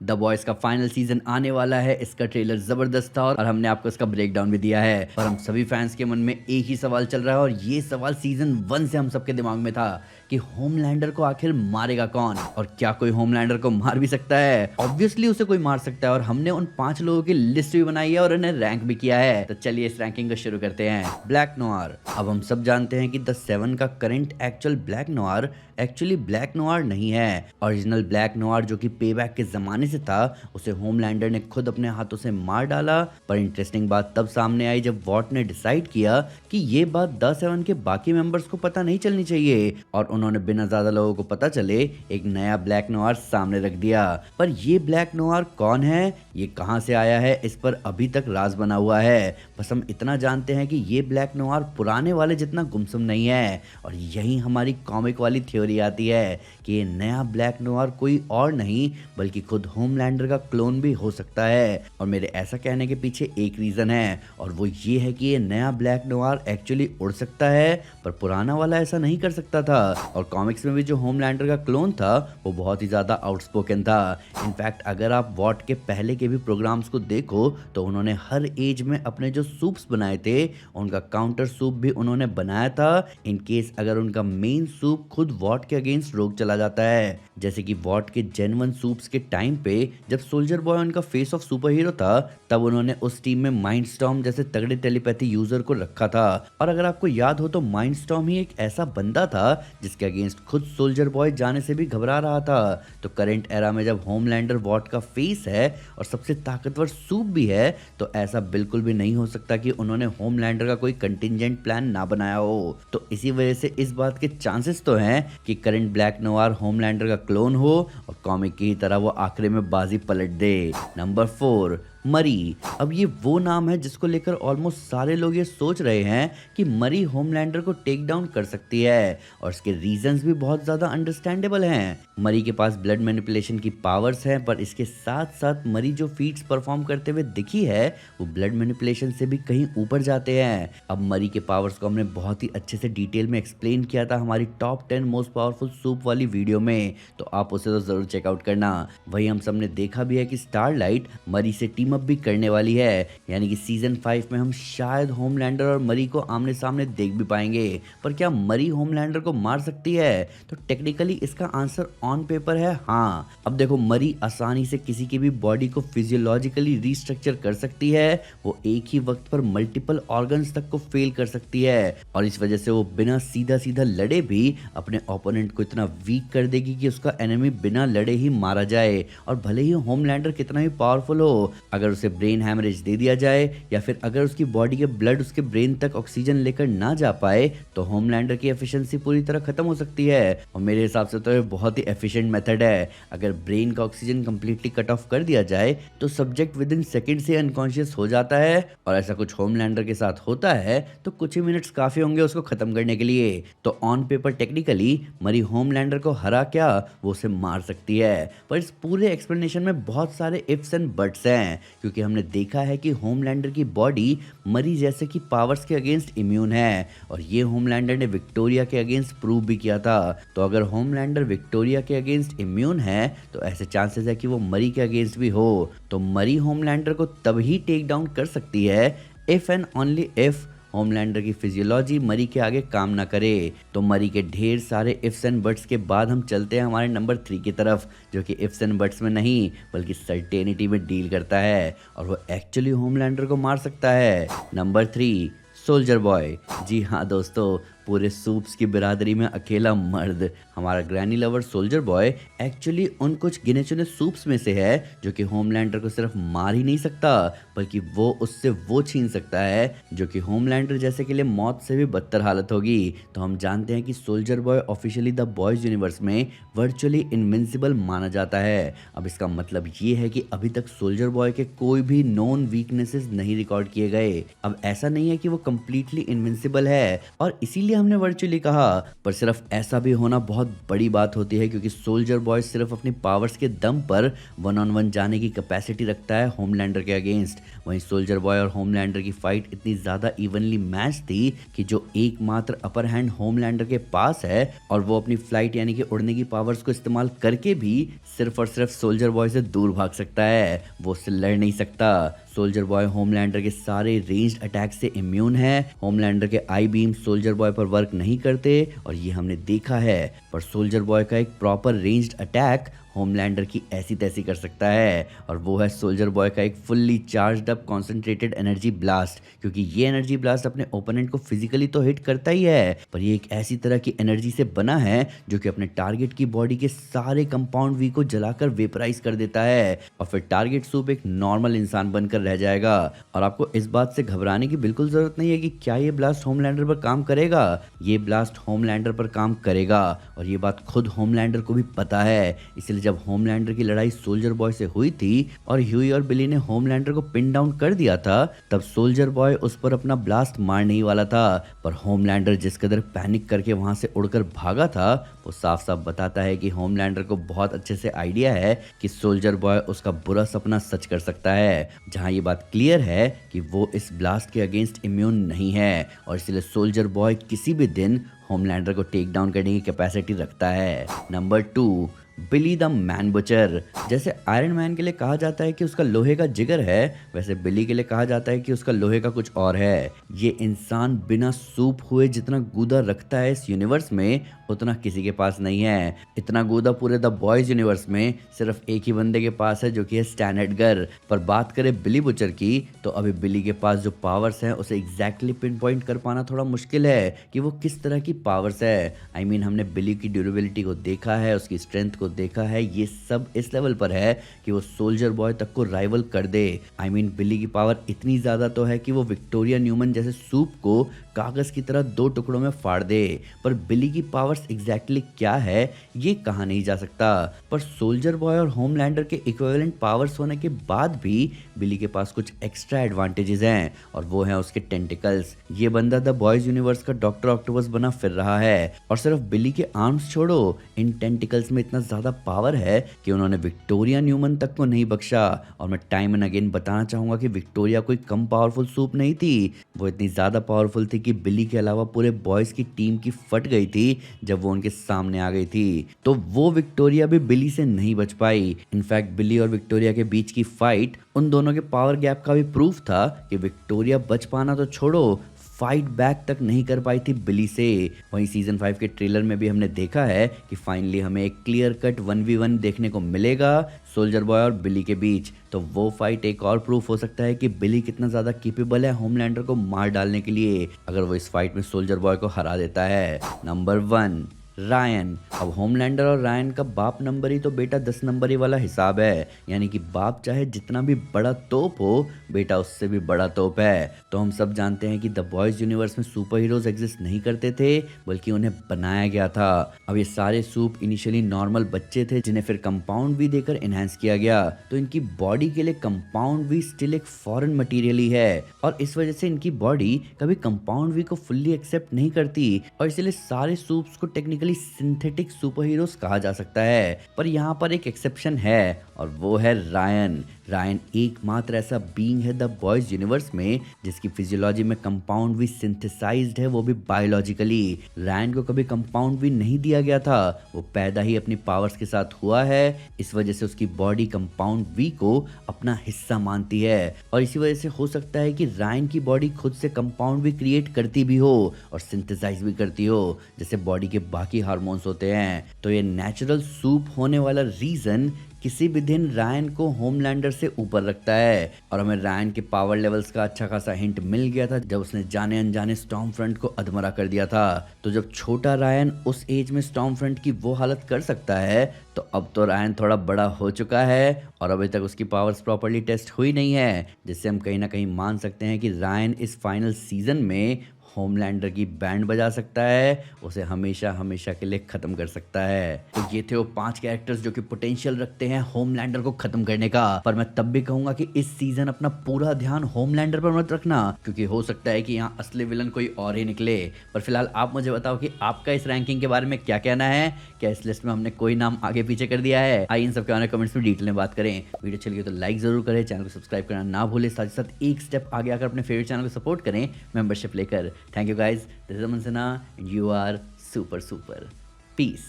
The boys का final season आने वाला है। इसका ट्रेलर जबरदस्त था और हमने आपको इसका ब्रेकडाउन भी दिया है। और हम सभी फैंस के मन में एक ही सवाल चल रहा है और ये सवाल सीजन 1 से हम सबके दिमाग में था कि होमलैंडर को आखिर मारेगा कौन और क्या कोई होमलैंडर को मार भी सकता है। ऑब्वियसली उसे कोई मार सकता है और हमने उन 5 लोगों की लिस्ट भी बनाई है और उन्हें रैंक भी किया है। तो चलिए इस रैंकिंग को शुरू करते हैं। Black noir. अब हम सब जानते हैं कि द 7 का current actual black noir actually black noir नहीं है। ओरिजिनल ब्लैक नोआर जो कि पेबैक के जमाने से था उसे होमलैंडर ने खुद अपने हाथों से मार डाला। पर इंटरेस्टिंग बात तब सामने आई जब वॉट ने डिसाइड किया कि ये बात द 7 के बाकी मेंबर्स को पता नहीं चलनी चाहिए और उन्होंने बिना ज्यादा लोगों को पता चले एक नया ब्लैक नोआर सामने रख दिया। पर ये ब्लैक नोआर कौन है, ये कहां से आया है, इस पर अभी तक राज बना हुआ है। बस हम इतना जानते हैं कि ये ब्लैक नोआर पुराने वाले जितना गुमसुम नहीं है और यही हमारी कॉमिक वाली थ्योरी आती है कि ये नया ब्लैक नोआर कोई और नहीं बल्कि खुद होमलैंडर का क्लोन भी हो सकता है। और मेरे ऐसा कहने के पीछे एक रीजन है और वो ये है कि ये नया ब्लैक नोआर एक्चुअली उड़ सकता है पर पुराना वाला ऐसा नहीं कर सकता था। और कॉमिक्स में भी जो होमलैंडर का क्लोन था वो बहुत ही ज्यादा आउटस्पोकन था। इनफैक्ट अगर आप वॉट के पहले के भी प्रोग्राम्स को देखो तो उन्होंने हर एज में अपने जो सूप्स बनाए थे उनका काउंटर सूप भी उन्होंने बनाया था इन केस अगर उनका मेन सूप खुद वॉट के अगेंस्ट रोक चला जाता है। जैसे कि वॉट के जेन 1 सूप्स के टाइम पे जब सोल्जर बॉय उनका फेस ऑफ सुपर हीरो था तब उन्होंने उस टीम में माइंडस्टॉर्म जैसे तगड़े टेलीपैथी यूजर को रखा था। और अगर आपको याद हो तो माइंडस्टॉर्म ही एक ऐसा बंदा था जिसके अगेंस्ट खुद सोल्जर बॉय जाने से भी घबरा रहा था। तो करंट एरा में जब होमलैंडर वॉट का फेस है और सबसे ताकतवर सूप भी है तो ऐसा बिल्कुल भी नहीं हो सकता कि उन्होंने होमलैंडर का कोई कंटिजेंट प्लान ना बनाया हो। तो इसी वजह से इस बात के चांसेस तो हैं कि करंट ब्लैक नोआर होमलैंडर का क्लोन हो और कॉमिक की तरह वो आखिरी में बाजी पलट दे। नंबर 4 मरी। अब ये वो नाम है जिसको लेकर ऑलमोस्ट सारे लोग ये सोच रहे हैं कि मरी होमलैंडर को टेक डाउन कर सकती है और इसके रीजंस भी बहुत ज्यादा अंडरस्टैंडेबल हैं। मरी के पास ब्लड मैनिपुलेशन की पावर्स हैं पर इसके साथ साथ मरी जो फीट्स परफॉर्म करते हुए दिखी है वो ब्लड मैनिपुलेशन से भी कहीं ऊपर जाते हैं। अब मरी के पावर्स को हमने बहुत ही अच्छे से डिटेल में एक्सप्लेन किया था हमारी टॉप 10 मोस्ट पावरफुल सूप वाली वीडियो में, तो आप उसे तो जरूर चेकआउट करना। वही हम सबने देखा भी है कि स्टारलाइट मरी से टीम अप भी करने वाली है, यानी कि सीजन 5 में हम शायद होमलैंडर और मरी को आमने सामने देख भी पाएंगे। पर क्या मरी होमलैंडर को मार सकती है? तो टेक्निकली इसका आंसर ऑन पेपर है हाँ। अब देखो मरी आसानी से किसी की भी बॉडी को फिजियोलॉजिकली रिस्ट्रक्चर कर सकती है, वो एक ही वक्त पर मल्टीपल ऑर्गन्स तक को फेल कर सकती है और इस वजह से वो बिना सीधा सीधा लड़े भी अपने ओपोनेंट को इतना वीक कर देगी कि उसका एनिमी बिना लड़े ही मारा जाए। और भले ही होमलैंडर कितना ही पावरफुल हो, अगर उसे ब्रेन हैमरेज दे दिया जाए या फिर अगर उसकी बॉडी के ब्लड उसके ब्रेन तक ऑक्सीजन लेकर ना जा पाए तो होमलैंडर की एफिशिएंसी पूरी तरह खत्म हो सकती है। और मेरे हिसाब से तो ये बहुत ही एफिशिएंट मेथड है। अगर ब्रेन का ऑक्सीजन कंप्लीटली कट ऑफ कर दिया जाए तो सब्जेक्ट विद इन सेकंड से अनकॉन्शियस हो जाता है और ऐसा कुछ होमलैंडर के साथ होता है तो कुछ ही मिनट्स काफी होंगे उसको खत्म करने के लिए। तो ऑन पेपर टेक्निकली मरी होमलैंडर को हरा क्या वो उसे मार सकती है, पर इस पूरे एक्सप्लेनेशन में बहुत सारे इफ्स एंड बट्स हैं क्योंकि हमने देखा है कि होमलैंडर की बॉडी मरी जैसे कि पावर्स के अगेंस्ट इम्यून है और ये होमलैंडर ने विक्टोरिया के अगेंस्ट प्रूव भी किया था। तो अगर होमलैंडर विक्टोरिया के अगेंस्ट इम्यून है तो ऐसे चांसेस है कि वो मरी के अगेंस्ट भी हो। तो मरी होमलैंडर को तभी टेक डाउन कर सकती है if and only if Homelander की फिजियोलॉजी मरी के आगे काम ना करे। तो मरी के ढेर सारे इफ्स एंड बट्स के बाद हम चलते हैं हमारे नंबर 3 की तरफ, जो कि इफ्स एंड बट्स में नहीं बल्कि सर्टेनिटी में डील करता है और वो एक्चुअली होमलैंडर को मार सकता है। Number 3 soldier boy. जी हाँ दोस्तों, पूरे सूप्स की बिरादरी में अकेला मर्द हमारा granny lover soldier boy actually उन कुछ गिने चुने सूप्स में से है जो कि होमलैंडर को सिर्फ मार ही नहीं सकता बल्कि वो उससे वो छीन सकता है जो कि होमलैंडर जैसे के लिए मौत से भी बदतर हालत होगी। तो हम जानते हैं कि soldier boy officially the boys universe में वर्चुअली इनविंसिबल माना जाता है। अब इसका मतलब ये है कि अभी तक सोल्जर बॉय के कोई भी नोन वीकनेसेस नहीं रिकॉर्ड किए गए। अब ऐसा नहीं है कि वो कंप्लीटली इनविंसिबल है और इसीलिए हमने वर्चुअली कहा, पर सिर्फ ऐसा भी होना बहुत बड़ी बात होती है क्योंकि सोल्जर बॉय सिर्फ अपनी पावर्स के दम पर 1-on-1 जाने की कैपेसिटी रखता है होमलैंडर के अगेंस्ट। वहीं सोल्जर बॉय और होमलैंडर की फाइट इतनी ज्यादा इवनली मैच थी कि जो एकमात्र अपर हैंड होमलैंडर के पास है और वो अपनी फ्लाइट यानी कि उड़ने की पावर्स को इस्तेमाल करके भी सिर्फ और सिर्फ सोल्जर बॉय से दूर भाग सकता है, वो उससे लड़ नहीं सकता। सोल्जर बॉय होमलैंडर के सारे रेंज्ड अटैक से इम्यून है। होमलैंडर के आई बीम सोल्जर बॉय पर वर्क नहीं करते और ये हमने देखा है, पर सोल्जर बॉय का एक प्रॉपर रेंज्ड अटैक होमलैंडर की ऐसी तैसी कर सकता है और वो है सोल्जर बॉय का एक fully charged up concentrated energy blast. क्योंकि ये एनर्जी ब्लास्ट अपने ओपोनेंट को फिजिकली तो हिट करता ही है, पर ये एक ऐसी तरह की एनर्जी से बना है जो कि अपने टारगेट की बॉडी के सारे कंपाउंड वी को जलाकर वेपराइज कर देता है और फिर टारगेट सूप एक नॉर्मल इंसान बनकर रह जाएगा। और आपको इस बात से घबराने की बिल्कुल जरूरत नहीं है कि क्या ये ब्लास्ट होमलैंडर पर काम करेगा। ये ब्लास्ट होमलैंडर पर काम करेगा और ये बात खुद होमलैंडर को भी पता है। इसलिए जब होमलैंडर की लड़ाई सोल्जर बॉय से हुई थी और ह्यूई और बिली ने होमलैंडर को पिन डाउन कर दिया था, तब सोल्जर बॉय उस पर अपना ब्लास्ट मारने ही वाला था, पर होमलैंडर जिस कदर पैनिक करके वहां से उड़कर भागा था वो साफ साफ बताता है कि होमलैंडर को बहुत अच्छे से आइडिया है कि सोल्जर बॉय उसका बुरा सपना सच कर सकता है। जहां ये बात क्लियर है कि वो इस ब्लास्ट के अगेंस्ट इम्यून नहीं है और इसलिए सोल्जर बॉय किसी भी दिन होमलैंडर को टेक डाउन करने की कैपेसिटी रखता है। Number 2, Billy the man butcher. जैसे आयरन मैन के लिए कहा जाता है कि उसका लोहे का जिगर है, वैसे बिली के लिए कहा जाता है कि उसका लोहे का कुछ और है। ये इंसान बिना सूप हुए जितना गूदा रखता है इस यूनिवर्स में उतना किसी के पास नहीं है। इतना गूदा पूरे द बॉयज यूनिवर्स में सिर्फ एक ही बंदे के पास है जो कि है स्टैन एडगर। पर बात करें बिली बुचर की तो अभी बिली के पास जो पावर्स हैं उसे एग्जैक्टली पिन पॉइंट कर पाना थोड़ा मुश्किल है कि वो किस तरह की पावर्स है। आई मीन हमने बिली की ड्यूरेबिलिटी को देखा है, उसकी स्ट्रेंथ को देखा है, ये सब इस लेवल पर है कि वो सोल्जर बॉय तक को राइवल कर दे। आई मीन बिली की पावर इतनी ज्यादा तो है कि वो विक्टोरिया न्यूमन जैसे सूप को कागज की तरह 2 टुकड़ों में फाड़ दे। पर बिली की पावर्स एग्जैक्टली क्या है ये कहा नहीं जा सकता, पर सोल्जर बॉय और होमलैंडर के इक्विवेलेंट पावर्स होने के बाद भी बिली के पास कुछ एक्स्ट्रा एडवांटेजेस हैं और वो हैं उसके टेंटिकल्स। ये बंदा द बॉयज यूनिवर्स का डॉक्टर ऑक्टोपस बना फिर रहा है और सिर्फ बिली के आर्म्स छोड़ो, इन टेंटिकल्स में इतना ज्यादा पावर है कि उन्होंने विक्टोरिया न्यूमन तक को नहीं बख्शा। और मैं टाइम एंड अगेन बताना चाहूंगा कि विक्टोरिया कोई कम पावरफुल सूप नहीं थी, वो इतनी ज्यादा पावरफुल थी कि बिली के अलावा पूरे बॉयज की टीम की फट गई थी जब वो उनके सामने आ गई थी। तो वो विक्टोरिया भी बिली से नहीं बच पाई। इनफैक्ट बिली और विक्टोरिया के बीच की फाइट उन दोनों के पावर गैप का भी प्रूफ था कि विक्टोरिया बच पाना तो छोड़ो, फाइट बैक तक नहीं कर पाई थी बिली से। वहीं सीजन 5 के ट्रेलर में भी हमने देखा है कि फाइनली हमें एक क्लियर कट 1v1 देखने को मिलेगा सोल्जर बॉय और बिली के बीच। तो वो फाइट एक और प्रूफ हो सकता है कि बिली कितना ज्यादा कैपेबल है होमलैंडर को मार डालने के लिए अगर वो इस फाइट में सोल्जर बॉय को हरा देता है। Number 1, Ryan. अब होमलैंडर और रायन का बाप नंबर ही तो बेटा 10 नंबर ही वाला हिसाब है, यानी कि बाप चाहे जितना भी बड़ा तोप हो बेटा उससे भी बड़ा तोप है। तो हम सब जानते हैं कि द बॉयज यूनिवर्स में सुपर हीरोज एग्जिस्ट नहीं करते थे बल्कि उन्हें बनाया गया था। अब ये सारे सूप इनिशियली नॉर्मल बच्चे थे जिन्हें फिर कंपाउंड वी देकर एनहांस किया गया, तो इनकी बॉडी के लिए कंपाउंड वी स्टिल एक फॉरेन मटेरियल ही है और इस वजह से इनकी बॉडी कभी कंपाउंड वी को फुल्ली एक्सेप्ट नहीं करती और इसलिए सारे सूप्स को टेक्निकली सिंथेटिक सुपर हीरोज कहा जा सकता है। पर यहाँ पर एक एक्सेप्शन है और वो है रायन। रायन एकमात्र ऐसा बीइंग है द बॉयज यूनिवर्स में जिसकी फिजियोलॉजी में कंपाउंड वी सिंथेसाइज्ड है, वो भी बायोलॉजिकली। रायन को कभी कंपाउंड वी नहीं दिया गया था, वो पैदा ही अपनी पावर्स के साथ हुआ है। इस वजह से उसकी बॉडी कंपाउंड वी को अपना हिस्सा मानती है और इसी वजह से हो सकता है कि रायन की बॉडी खुद से कंपाउंड वी क्रिएट करती भी हो और सिंथेसाइज भी करती हो जैसे बॉडी के बाकी हार्मोन्स होते हैं। तो ये नेचुरल सूप होने वाला रीजन किसी भी दिन रायन को होमलैंडर से ऊपर रखता है और हमें रायन के पावर लेवल्स का अच्छा खासा हिंट मिल गया था जब उसने जाने अनजाने स्टॉर्म फ्रंट को अधमरा कर दिया था। तो जब छोटा रायन उस एज में स्टॉर्म फ्रंट की वो हालत कर सकता है तो अब तो रायन थोड़ा बड़ा हो चुका है और अभी तक उसकी पावर्स प्रॉपर्ली टेस्ट हुई नहीं है, जिससे हम कहीं ना कहीं मान सकते हैं कि रायन इस फाइनल सीजन में होमलैंडर की बैंड बजा सकता है, उसे हमेशा हमेशा के लिए खत्म कर सकता है। तो ये थे वो 5 कैरेक्टर्स जो कि पोटेंशियल रखते हैं होमलैंडर को खत्म करने का। पर मैं तब भी कहूंगा कि इस सीजन अपना पूरा ध्यान होमलैंडर पर मत रखना, क्योंकि हो सकता है कि यहाँ असली विलन कोई और ही निकले। पर फिलहाल आप मुझे बताओ कि आपका इस रैंकिंग के बारे में क्या कहना है। क्या इस लिस्ट में हमने कोई नाम आगे पीछे कर दिया है? आइए इन सब के बारे में कमेंट्स में डिटेल में बात करें। वीडियो अच्छी लगी तो लाइक जरूर करें, चैनल को सब्सक्राइब करना ना भूलें, साथ ही साथ एक स्टेप आगे आकर अपने फेवरेट चैनल को सपोर्ट करें मेंबरशिप लेकर। Thank you guys, this is Aman Sinha and you are super super. Piece.